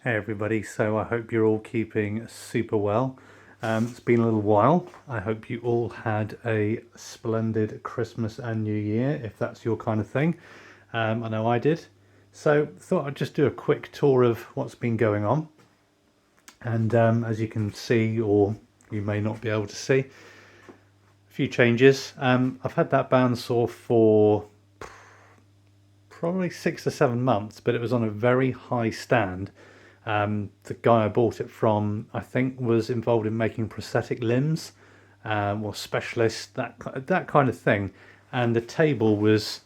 Hey everybody, so I hope you're all keeping super well. It's been a little while. I hope you all had a splendid Christmas and New Year, if that's your kind of thing. I know I did. So thought I'd just do a quick tour of what's been going on. And as you can see, or you may not be able to see, a few changes. I've had that bandsaw for probably 6 or 7 months, but it was on a very high stand. The guy I bought it from, I think, was involved in making prosthetic limbs, or specialist, that kind of thing. And the table was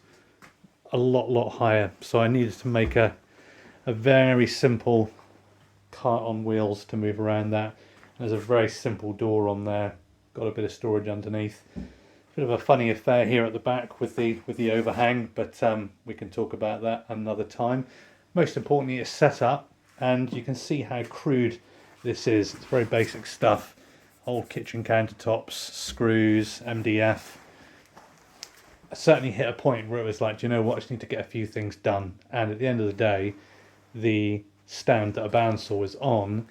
a lot higher, so I needed to make a very simple cart on wheels to move around that. There's a very simple door on there, got a bit of storage underneath. Bit of a funny affair here at the back with the overhang, but we can talk about that another time. Most importantly, it's set up, and you can see how crude this is. It's very basic stuff. Old kitchen countertops, screws, MDF. I certainly hit a point where it was like, do you know what, I just need to get a few things done. And at the end of the day, the stand that a bandsaw is on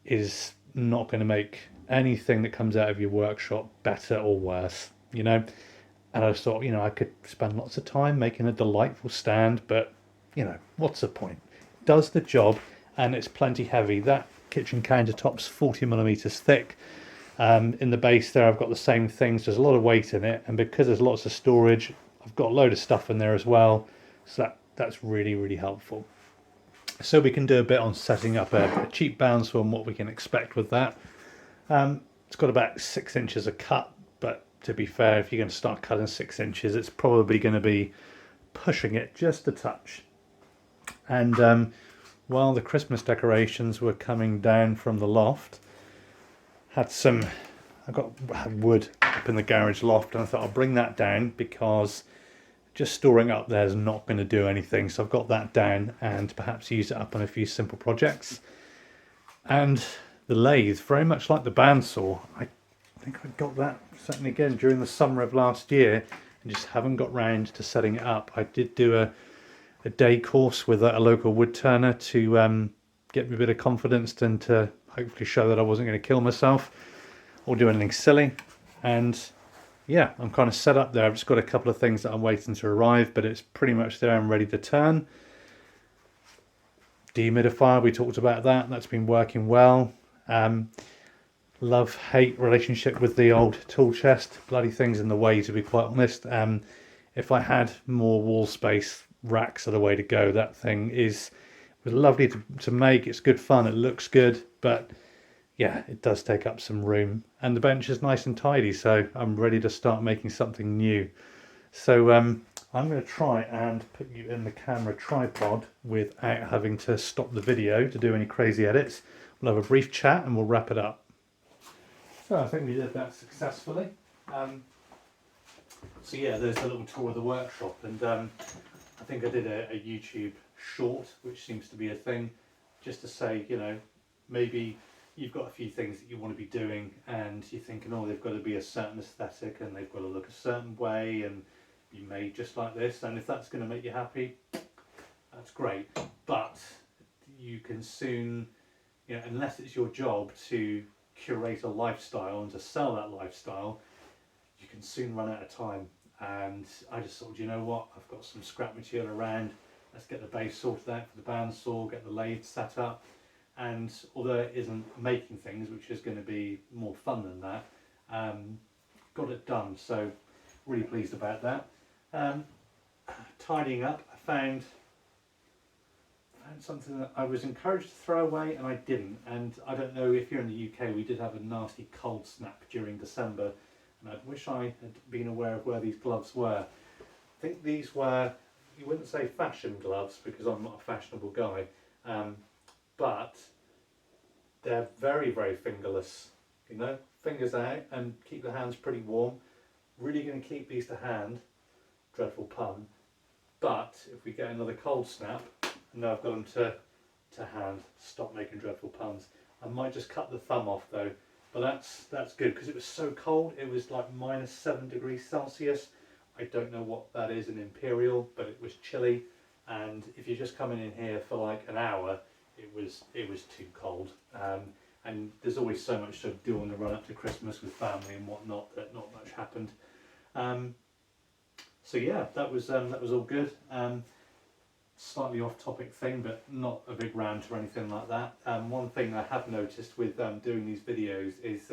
is not going to make anything that comes out of your workshop better or worse, you know. And I thought, I could spend lots of time making a delightful stand, but what's the point? It does the job, and it's plenty heavy. That kitchen countertop's 40 millimeters thick. In the base there, I've got the same things. There's a lot of weight in it, and because there's lots of storage, I've got a load of stuff in there as well. So that's really helpful. So we can do a bit on setting up a cheap bandsaw and what we can expect with that. It's got about 6 inches of cut, but to be fair, if you're going to start cutting 6 inches, it's probably going to be pushing it just a touch. And while the Christmas decorations were coming down from the loft, I had wood up in the garage loft, and I thought I'll bring that down because just storing up there is not going to do anything. So I've got that down and perhaps use it up on a few simple projects. And the lathe, very much like the bandsaw, I think I got that certainly again during the summer of last year and just haven't got round to setting it up. I did do a day course with a local wood turner to get me a bit of confidence and to hopefully show that I wasn't going to kill myself or do anything silly. And yeah, I'm kind of set up there. I've just got a couple of things that I'm waiting to arrive, but it's pretty much there and ready to turn. Dehumidifier, we talked about that. That's been working well. Love-hate relationship with the old tool chest. Bloody thing's in the way, to be quite honest. If I had more wall space, racks are the way to go. That thing was lovely to make. It's good fun. It looks good, but yeah, it does take up some room. And the bench is nice and tidy, so I'm ready to start making something new. So I'm going to try and put you in the camera tripod without having to stop the video to do any crazy edits. We'll have a brief chat and we'll wrap it up. So I think we did that successfully. So yeah, there's a little tour of the workshop, and I think I did a YouTube short, which seems to be a thing, just to say, maybe you've got a few things that you want to be doing and you're thinking, oh, they've got to be a certain aesthetic and they've got to look a certain way and be made just like this, and if that's going to make you happy, that's great. But you can soon, unless it's your job to curate a lifestyle and to sell that lifestyle, you can soon run out of time. And I just thought, you know what, I've got some scrap material around, let's get the base sorted out for the bandsaw, get the lathe set up. And although it isn't making things, which is going to be more fun than that, got it done. So really pleased about that. Tidying up, I found something that I was encouraged to throw away and I didn't. And I don't know if you're in the UK, we did have a nasty cold snap during December, and I wish I had been aware of where these gloves were. I think these were, you wouldn't say fashion gloves because I'm not a fashionable guy, but they're very fingerless, fingers out and keep the hands pretty warm. Really going to keep these to hand, dreadful pun, but if we get another cold snap, now I've got them to hand. Stop making dreadful puns. I might just cut the thumb off though, but that's good because it was so cold. It was like -7 degrees Celsius. I don't know what that is in imperial, but it was chilly. And if you're just coming in here for like an hour, it was too cold. And there's always so much to do on the run up to Christmas with family and whatnot that not much happened. So yeah, that was all good. Slightly off topic thing, but not a big rant or anything like that. One thing I have noticed with doing these videos is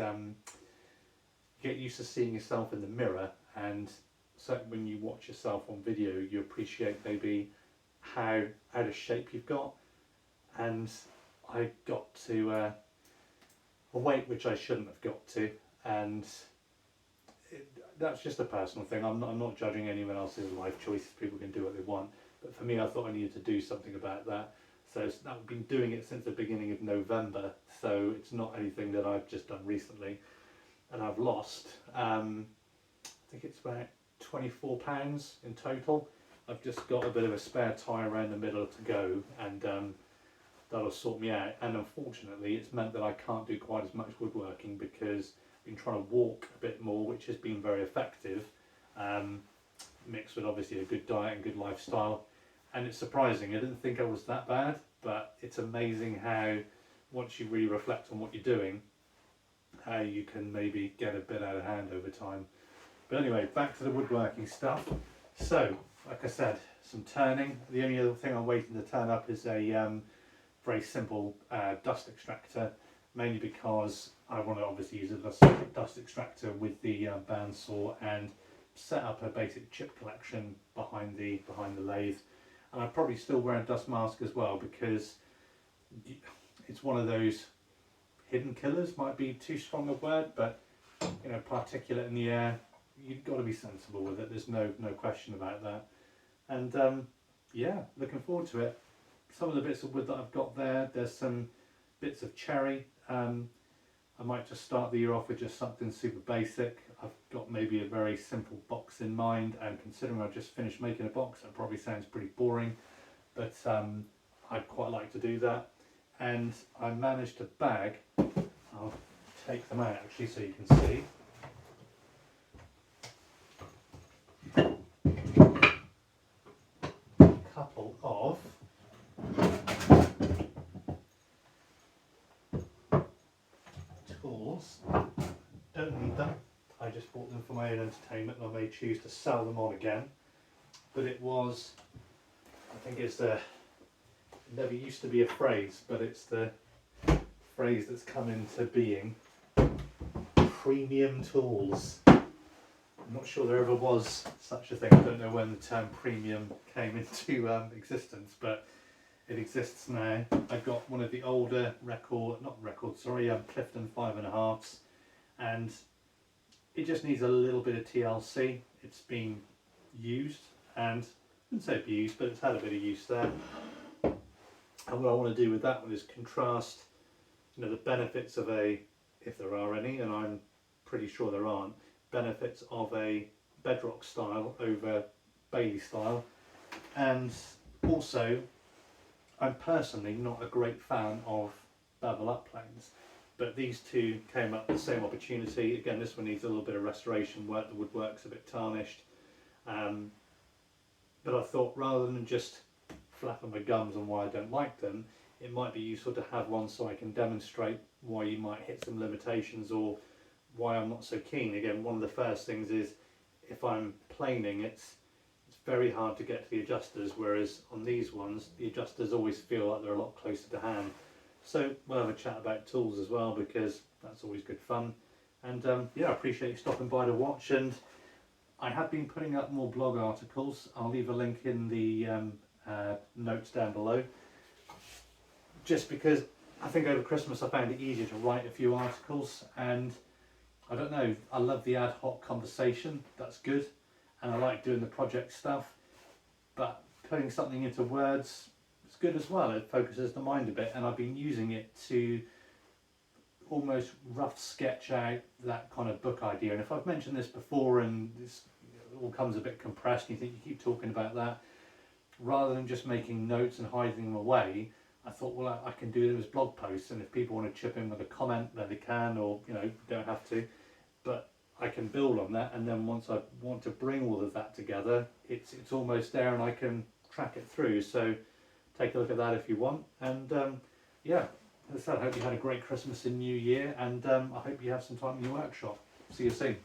get used to seeing yourself in the mirror, and certainly when you watch yourself on video, you appreciate maybe how out of shape you've got. And I got to a weight which I shouldn't have got to, and that's just a personal thing. I'm not judging anyone else's life choices. People can do what they want, but for me, I thought I needed to do something about that. So I've been doing it since the beginning of November, so it's not anything that I've just done recently. And I've lost, I think it's about 24 pounds in total. I've just got a bit of a spare tyre around the middle to go, and that'll sort me out. And unfortunately, it's meant that I can't do quite as much woodworking because I've been trying to walk a bit more, which has been very effective, mixed with obviously a good diet and good lifestyle. And it's surprising, I didn't think I was that bad, but it's amazing how once you really reflect on what you're doing, how you can maybe get a bit out of hand over time. But anyway, back to the woodworking stuff. So, like I said, some turning. The only other thing I'm waiting to turn up is a very simple dust extractor, mainly because I want to obviously use a dust extractor with the bandsaw and set up a basic chip collection behind the lathe. And I probably still wear a dust mask as well, because it's one of those hidden killers, might be too strong a word, but you know, particulate in the air, you've got to be sensible with it. There's no question about that. And yeah, looking forward to it. Some of the bits of wood that I've got there's some bits of cherry. I might just start the year off with just something super basic. I've got maybe a very simple box in mind, and considering I've just finished making a box, that probably sounds pretty boring, but I'd quite like to do that. And I managed to bag, I'll take them out actually so you can see. A couple of tools. Don't need them. I just bought them for my own entertainment, and I may choose to sell them on again. But it was, I think it's the, never used to be a phrase, but it's the phrase that's come into being, premium tools. I'm not sure there ever was such a thing. I don't know when the term premium came into existence, but it exists now. I've got one of the older Clifton 5.5s, and it just needs a little bit of TLC. It's been used, and I wouldn't say abused, but it's had a bit of use there. And what I want to do with that one is contrast, you know, the benefits of a, if there are any, and I'm pretty sure there aren't, benefits of a bedrock style over Bailey style. And also, I'm personally not a great fan of bevel up planes, but these two came up with the same opportunity. Again, this one needs a little bit of restoration work, the woodwork's a bit tarnished, but I thought rather than just flapping my gums on why I don't like them, it might be useful to have one so I can demonstrate why you might hit some limitations or why I'm not so keen. Again, one of the first things is if I'm planing, it's very hard to get to the adjusters, whereas on these ones the adjusters always feel like they're a lot closer to hand. So we'll have a chat about tools as well, because that's always good fun. And yeah, I appreciate you stopping by to watch, and I have been putting up more blog articles. I'll leave a link in the notes down below, just because I think over Christmas I found it easier to write a few articles, and I don't know, I love the ad hoc conversation, that's good, and I like doing the project stuff, but putting something into words is good as well. It focuses the mind a bit, and I've been using it to almost rough sketch out that kind of book idea. And if I've mentioned this before and this all comes a bit compressed and you think you keep talking about that, rather than just making notes and hiding them away, I thought, well, I can do them as blog posts, and if people want to chip in with a comment, then they can, or you know, don't have to, but I can build on that. And then once I want to bring all of that together, it's almost there and I can track it through. So take a look at that if you want. And yeah, as I said, I hope you had a great Christmas and New Year, and I hope you have some time in your workshop. See you soon.